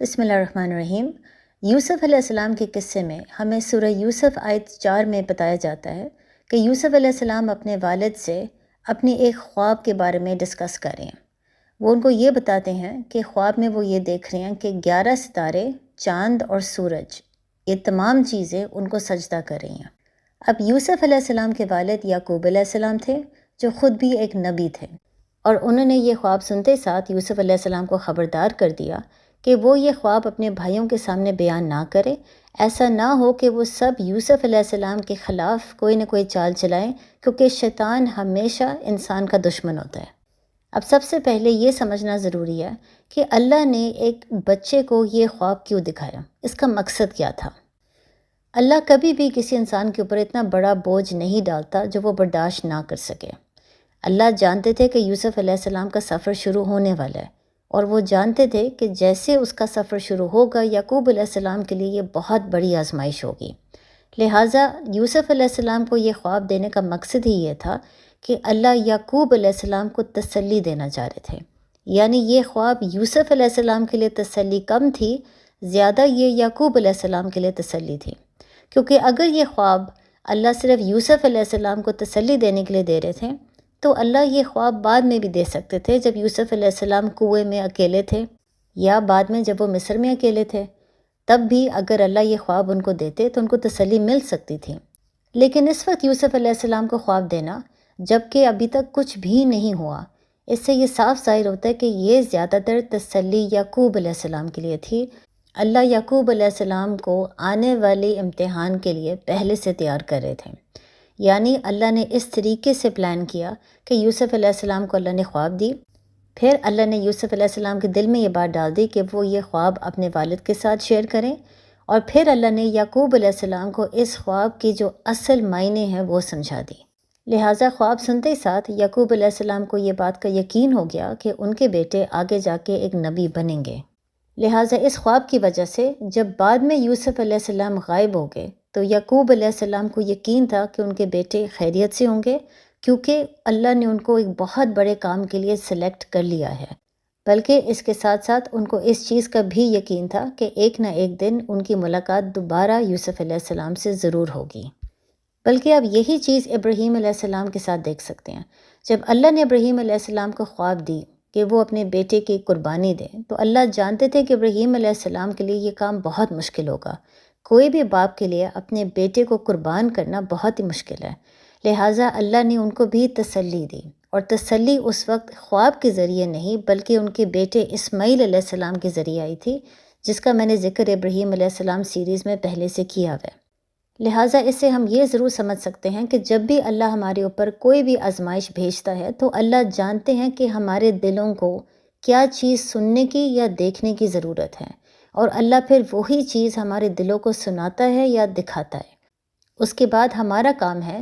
بسم اللہ الرحمن الرحیم۔ یوسف علیہ السلام کے قصے میں ہمیں سورہ یوسف آیت 4 میں بتایا جاتا ہے کہ یوسف علیہ السلام اپنے والد سے اپنی ایک خواب کے بارے میں ڈسکس کر رہے ہیں۔ وہ ان کو یہ بتاتے ہیں کہ خواب میں وہ یہ دیکھ رہے ہیں کہ 11 ستارے، چاند اور سورج، یہ تمام چیزیں ان کو سجدہ کر رہی ہیں۔ اب یوسف علیہ السلام کے والد یعقوب علیہ السلام تھے، جو خود بھی ایک نبی تھے، اور انہوں نے یہ خواب سنتے ساتھ یوسف علیہ السلام کو خبردار کر دیا کہ وہ یہ خواب اپنے بھائیوں کے سامنے بیان نہ کرے، ایسا نہ ہو کہ وہ سب یوسف علیہ السلام کے خلاف کوئی نہ کوئی چال چلائیں، کیونکہ شیطان ہمیشہ انسان کا دشمن ہوتا ہے۔ اب سب سے پہلے یہ سمجھنا ضروری ہے کہ اللہ نے ایک بچے کو یہ خواب کیوں دکھایا، اس کا مقصد کیا تھا۔ اللہ کبھی بھی کسی انسان کے اوپر اتنا بڑا بوجھ نہیں ڈالتا جو وہ برداشت نہ کر سکے۔ اللہ جانتے تھے کہ یوسف علیہ السلام کا سفر شروع ہونے والا ہے، اور وہ جانتے تھے کہ جیسے اس کا سفر شروع ہوگا، یعقوب علیہ السلام کے لیے یہ بہت بڑی آزمائش ہوگی۔ لہٰذا یوسف علیہ السلام کو یہ خواب دینے کا مقصد ہی یہ تھا کہ اللہ یعقوب علیہ السلام کو تسلی دینا چاہ رہے تھے۔ یعنی یہ خواب یوسف علیہ السلام کے لیے تسلی کم تھی، زیادہ یہ یعقوب علیہ السلام کے لیے تسلی تھی، کیونکہ اگر یہ خواب اللہ صرف یوسف علیہ السلام کو تسلی دینے کے لیے دے رہے تھے تو اللہ یہ خواب بعد میں بھی دے سکتے تھے، جب یوسف علیہ السلام کنویں میں اکیلے تھے، یا بعد میں جب وہ مصر میں اکیلے تھے، تب بھی اگر اللہ یہ خواب ان کو دیتے تو ان کو تسلی مل سکتی تھی۔ لیکن اس وقت یوسف علیہ السلام کو خواب دینا، جب کہ ابھی تک کچھ بھی نہیں ہوا، اس سے یہ صاف ظاہر ہوتا ہے کہ یہ زیادہ تر تسلی یعقوب علیہ السلام کے لیے تھی۔ اللہ یعقوب علیہ السلام کو آنے والے امتحان کے لیے پہلے سے تیار کر رہے تھے۔ یعنی اللہ نے اس طریقے سے پلان کیا کہ یوسف علیہ السلام کو اللہ نے خواب دی، پھر اللہ نے یوسف علیہ السلام کے دل میں یہ بات ڈال دی کہ وہ یہ خواب اپنے والد کے ساتھ شیئر کریں، اور پھر اللہ نے یعقوب علیہ السلام کو اس خواب کی جو اصل معنی ہے وہ سمجھا دی۔ لہٰذا خواب سنتے ہی ساتھ یعقوب علیہ السلام کو یہ بات کا یقین ہو گیا کہ ان کے بیٹے آگے جا کے ایک نبی بنیں گے۔ لہٰذا اس خواب کی وجہ سے جب بعد میں یوسف علیہ السلام غائب ہو گئے تو یعقوب علیہ السلام کو یقین تھا کہ ان کے بیٹے خیریت سے ہوں گے، کیونکہ اللہ نے ان کو ایک بہت بڑے کام کے لیے سلیکٹ کر لیا ہے۔ بلکہ اس کے ساتھ ساتھ ان کو اس چیز کا بھی یقین تھا کہ ایک نہ ایک دن ان کی ملاقات دوبارہ یوسف علیہ السلام سے ضرور ہوگی۔ بلکہ اب یہی چیز ابراہیم علیہ السلام کے ساتھ دیکھ سکتے ہیں۔ جب اللہ نے ابراہیم علیہ السلام کو خواب دی کہ وہ اپنے بیٹے کی قربانی دیں، تو اللہ جانتے تھے کہ ابراہیم علیہ السلام کے لیے یہ کام بہت مشکل ہوگا۔ کوئی بھی باپ کے لیے اپنے بیٹے کو قربان کرنا بہت ہی مشکل ہے۔ لہٰذا اللہ نے ان کو بھی تسلی دی، اور تسلی اس وقت خواب کے ذریعے نہیں بلکہ ان کے بیٹے اسماعیل علیہ السلام کے ذریعے آئی تھی، جس کا میں نے ذکر ابراہیم علیہ السلام سیریز میں پہلے سے کیا ہے۔ لہٰذا اس سے ہم یہ ضرور سمجھ سکتے ہیں کہ جب بھی اللہ ہمارے اوپر کوئی بھی آزمائش بھیجتا ہے تو اللہ جانتے ہیں کہ ہمارے دلوں کو کیا چیز سننے کی یا دیکھنے کی ضرورت ہے، اور اللہ پھر وہی چیز ہمارے دلوں کو سناتا ہے یا دکھاتا ہے۔ اس کے بعد ہمارا کام ہے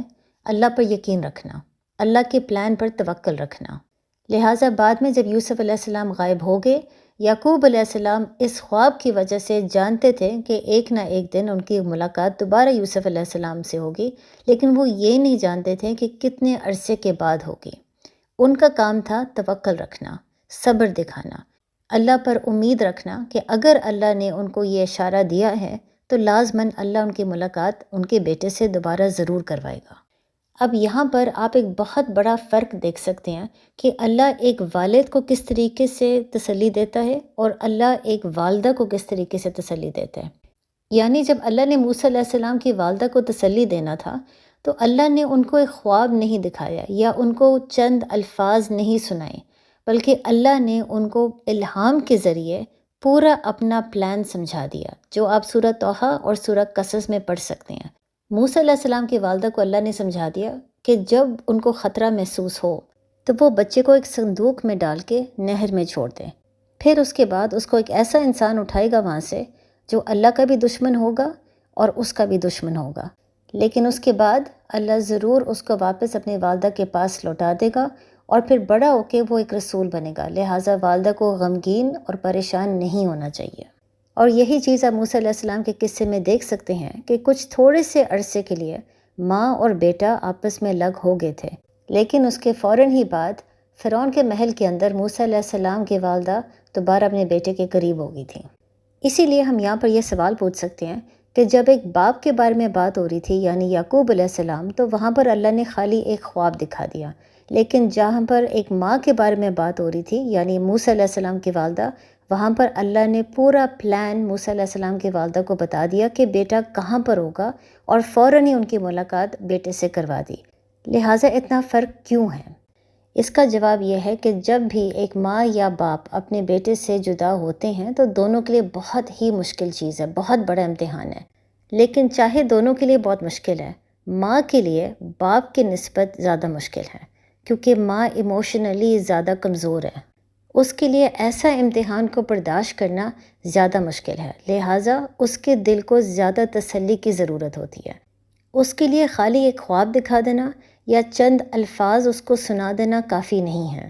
اللہ پر یقین رکھنا، اللہ کے پلان پر توکل رکھنا۔ لہٰذا بعد میں جب یوسف علیہ السلام غائب ہو گئے، یعقوب علیہ السلام اس خواب کی وجہ سے جانتے تھے کہ ایک نہ ایک دن ان کی ملاقات دوبارہ یوسف علیہ السلام سے ہوگی، لیکن وہ یہ نہیں جانتے تھے کہ کتنے عرصے کے بعد ہوگی۔ ان کا کام تھا توکل رکھنا، صبر دکھانا، اللہ پر امید رکھنا کہ اگر اللہ نے ان کو یہ اشارہ دیا ہے تو لازماً اللہ ان کی ملاقات ان کے بیٹے سے دوبارہ ضرور کروائے گا۔ اب یہاں پر آپ ایک بہت بڑا فرق دیکھ سکتے ہیں کہ اللہ ایک والد کو کس طریقے سے تسلی دیتا ہے اور اللہ ایک والدہ کو کس طریقے سے تسلی دیتا ہے۔ یعنی جب اللہ نے موسیٰ علیہ السلام کی والدہ کو تسلی دینا تھا تو اللہ نے ان کو ایک خواب نہیں دکھایا یا ان کو چند الفاظ نہیں سنائے، بلکہ اللہ نے ان کو الہام کے ذریعے پورا اپنا پلان سمجھا دیا، جو آپ سورہ طٰہٰ اور سورہ قصص میں پڑھ سکتے ہیں۔ موسیٰ علیہ السلام کی والدہ کو اللہ نے سمجھا دیا کہ جب ان کو خطرہ محسوس ہو تو وہ بچے کو ایک صندوق میں ڈال کے نہر میں چھوڑ دیں، پھر اس کے بعد اس کو ایک ایسا انسان اٹھائے گا وہاں سے جو اللہ کا بھی دشمن ہوگا اور اس کا بھی دشمن ہوگا، لیکن اس کے بعد اللہ ضرور اس کو واپس اپنی والدہ کے پاس لوٹا دے گا، اور پھر بڑا ہو کے وہ ایک رسول بنے گا۔ لہٰذا والدہ کو غمگین اور پریشان نہیں ہونا چاہیے۔ اور یہی چیز آپ موسیٰ علیہ السلام کے قصے میں دیکھ سکتے ہیں کہ کچھ تھوڑے سے عرصے کے لیے ماں اور بیٹا آپس میں لگ ہو گئے تھے، لیکن اس کے فوراً ہی بعد فرعون کے محل کے اندر موسیٰ علیہ السلام کی والدہ دوبارہ اپنے بیٹے کے قریب ہو گئی تھیں۔ اسی لیے ہم یہاں پر یہ سوال پوچھ سکتے ہیں کہ جب ایک باپ کے بارے میں بات ہو رہی تھی یعنی یعقوب علیہ السلام، تو وہاں پر اللہ نے خالی ایک خواب دکھا دیا، لیکن جہاں پر ایک ماں کے بارے میں بات ہو رہی تھی یعنی موسیٰ علیہ السلام کی والدہ، وہاں پر اللہ نے پورا پلان موسیٰ علیہ السلام کی والدہ کو بتا دیا کہ بیٹا کہاں پر ہوگا، اور فوراً ہی ان کی ملاقات بیٹے سے کروا دی۔ لہٰذا اتنا فرق کیوں ہے؟ اس کا جواب یہ ہے کہ جب بھی ایک ماں یا باپ اپنے بیٹے سے جدا ہوتے ہیں تو دونوں کے لیے بہت ہی مشکل چیز ہے، بہت بڑا امتحان ہے۔ لیکن چاہے دونوں کے لیے بہت مشکل ہے، ماں کے لیے باپ کی نسبت زیادہ مشکل ہے، کیونکہ ماں ایموشنلی زیادہ کمزور ہے۔ اس کے لیے ایسا امتحان کو برداشت کرنا زیادہ مشکل ہے، لہٰذا اس کے دل کو زیادہ تسلی کی ضرورت ہوتی ہے۔ اس کے لیے خالی ایک خواب دکھا دینا یا چند الفاظ اس کو سنا دینا کافی نہیں ہے۔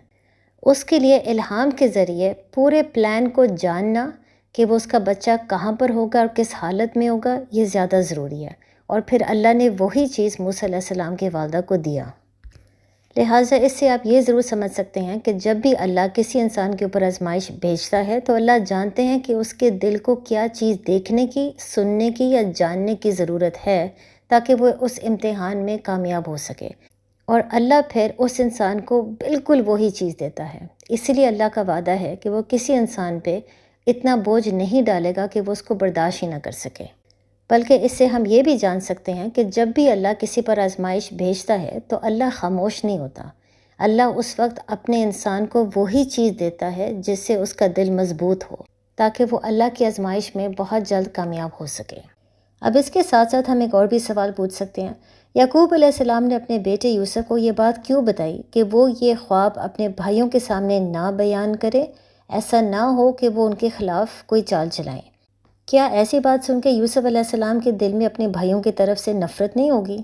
اس کے لیے الہام کے ذریعے پورے پلان کو جاننا کہ وہ اس کا بچہ کہاں پر ہوگا اور کس حالت میں ہوگا، یہ زیادہ ضروری ہے، اور پھر اللہ نے وہی چیز موسیٰ علیہ السلام کی والدہ کو دیا۔ لہٰذا اس سے آپ یہ ضرور سمجھ سکتے ہیں کہ جب بھی اللہ کسی انسان کے اوپر آزمائش بھیجتا ہے تو اللہ جانتے ہیں کہ اس کے دل کو کیا چیز دیکھنے کی، سننے کی یا جاننے کی ضرورت ہے تاکہ وہ اس امتحان میں کامیاب ہو سکے، اور اللہ پھر اس انسان کو بالکل وہی چیز دیتا ہے۔ اسی لیے اللہ کا وعدہ ہے کہ وہ کسی انسان پہ اتنا بوجھ نہیں ڈالے گا کہ وہ اس کو برداشت ہی نہ کر سکے، بلکہ اس سے ہم یہ بھی جان سکتے ہیں کہ جب بھی اللہ کسی پر آزمائش بھیجتا ہے تو اللہ خاموش نہیں ہوتا۔ اللہ اس وقت اپنے انسان کو وہی چیز دیتا ہے جس سے اس کا دل مضبوط ہو، تاکہ وہ اللہ کی آزمائش میں بہت جلد کامیاب ہو سکے۔ اب اس کے ساتھ ساتھ ہم ایک اور بھی سوال پوچھ سکتے ہیں، یعقوب علیہ السلام نے اپنے بیٹے یوسف کو یہ بات کیوں بتائی کہ وہ یہ خواب اپنے بھائیوں کے سامنے نہ بیان کرے، ایسا نہ ہو کہ وہ ان کے خلاف کوئی چال چلائیں؟ کیا ایسی بات سن کے یوسف علیہ السلام کے دل میں اپنے بھائیوں کی طرف سے نفرت نہیں ہوگی؟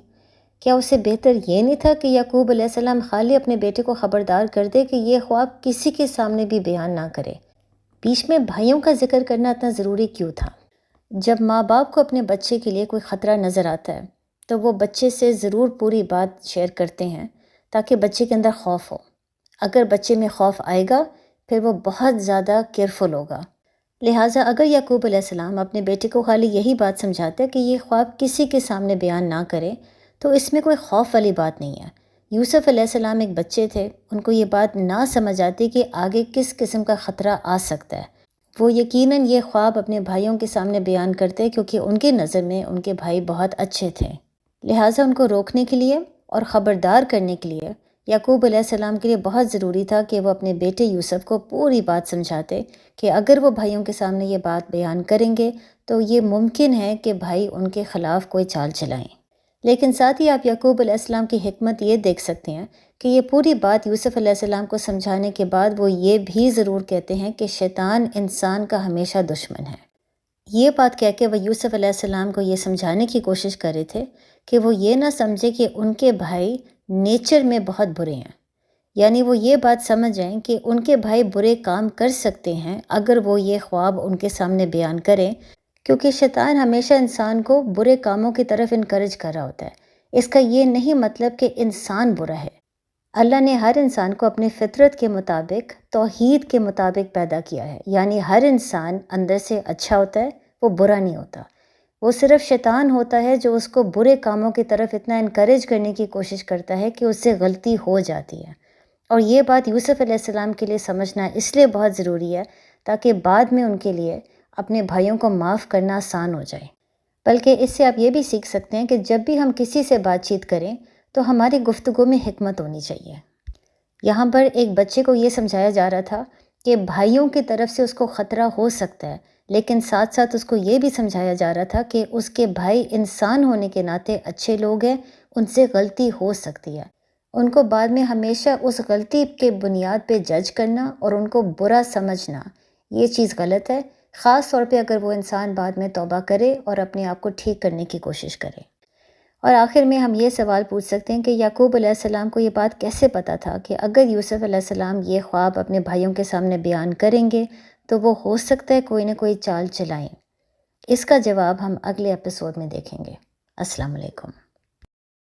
کیا اسے بہتر یہ نہیں تھا کہ یعقوب علیہ السلام خالی اپنے بیٹے کو خبردار کر دے کہ یہ خواب کسی کے سامنے بھی بیان نہ کرے؟ بیچ میں بھائیوں کا ذکر کرنا اتنا ضروری کیوں تھا؟ جب ماں باپ کو اپنے بچے کے لیے کوئی خطرہ نظر آتا ہے تو وہ بچے سے ضرور پوری بات شیئر کرتے ہیں تاکہ بچے کے اندر خوف ہو۔ اگر بچے میں خوف آئے گا پھر وہ بہت زیادہ کیئرفل ہوگا۔ لہٰذا اگر یعقوب علیہ السلام اپنے بیٹے کو خالی یہی بات سمجھاتے کہ یہ خواب کسی کے سامنے بیان نہ کرے تو اس میں کوئی خوف والی بات نہیں ہے۔ یوسف علیہ السلام ایک بچے تھے، ان کو یہ بات نہ سمجھ آتی کہ آگے کس قسم کا خطرہ آ سکتا ہے۔ وہ یقیناً یہ خواب اپنے بھائیوں کے سامنے بیان کرتے کیونکہ ان کی نظر میں ان کے بھائی بہت اچھے تھے۔ لہٰذا ان کو روکنے کے لیے اور خبردار کرنے کے لیے یعقوب علیہ السلام کے لیے بہت ضروری تھا کہ وہ اپنے بیٹے یوسف کو پوری بات سمجھاتے کہ اگر وہ بھائیوں کے سامنے یہ بات بیان کریں گے تو یہ ممکن ہے کہ بھائی ان کے خلاف کوئی چال چلائیں۔ لیکن ساتھ ہی آپ یعقوب علیہ السلام کی حکمت یہ دیکھ سکتے ہیں کہ یہ پوری بات یوسف علیہ السلام کو سمجھانے کے بعد وہ یہ بھی ضرور کہتے ہیں کہ شیطان انسان کا ہمیشہ دشمن ہے۔ یہ بات کہہ کے وہ یوسف علیہ السلام کو یہ سمجھانے کی کوشش کر رہے تھے کہ وہ یہ نہ سمجھے کہ ان کے بھائی نیچر میں بہت برے ہیں، یعنی وہ یہ بات سمجھ جائیں کہ ان کے بھائی برے کام کر سکتے ہیں اگر وہ یہ خواب ان کے سامنے بیان کریں، کیونکہ شیطان ہمیشہ انسان کو برے کاموں کی طرف انکریج کر رہا ہوتا ہے۔ اس کا یہ نہیں مطلب کہ انسان برا ہے۔ اللہ نے ہر انسان کو اپنی فطرت کے مطابق، توحید کے مطابق پیدا کیا ہے، یعنی ہر انسان اندر سے اچھا ہوتا ہے، وہ برا نہیں ہوتا۔ وہ صرف شیطان ہوتا ہے جو اس کو برے کاموں کی طرف اتنا انکریج کرنے کی کوشش کرتا ہے کہ اس سے غلطی ہو جاتی ہے۔ اور یہ بات یوسف علیہ السلام کے لیے سمجھنا اس لیے بہت ضروری ہے تاکہ بعد میں ان کے لیے اپنے بھائیوں کو معاف کرنا آسان ہو جائے۔ بلکہ اس سے آپ یہ بھی سیکھ سکتے ہیں کہ جب بھی ہم کسی سے بات چیت کریں تو ہماری گفتگو میں حکمت ہونی چاہیے۔ یہاں پر ایک بچے کو یہ سمجھایا جا رہا تھا کہ بھائیوں کی طرف سے اس کو خطرہ ہو سکتا ہے، لیکن ساتھ ساتھ اس کو یہ بھی سمجھایا جا رہا تھا کہ اس کے بھائی انسان ہونے کے ناطے اچھے لوگ ہیں، ان سے غلطی ہو سکتی ہے۔ ان کو بعد میں ہمیشہ اس غلطی کے بنیاد پہ جج کرنا اور ان کو برا سمجھنا، یہ چیز غلط ہے، خاص طور پہ اگر وہ انسان بعد میں توبہ کرے اور اپنے آپ کو ٹھیک کرنے کی کوشش کرے۔ اور آخر میں ہم یہ سوال پوچھ سکتے ہیں کہ یعقوب علیہ السلام کو یہ بات کیسے پتہ تھا کہ اگر یوسف علیہ السلام یہ خواب اپنے بھائیوں کے سامنے بیان کریں گے تو وہ ہو سکتا ہے کوئی نہ کوئی چال چلائیں؟ اس کا جواب ہم اگلے ایپیسوڈ میں دیکھیں گے۔ السلام علیکم۔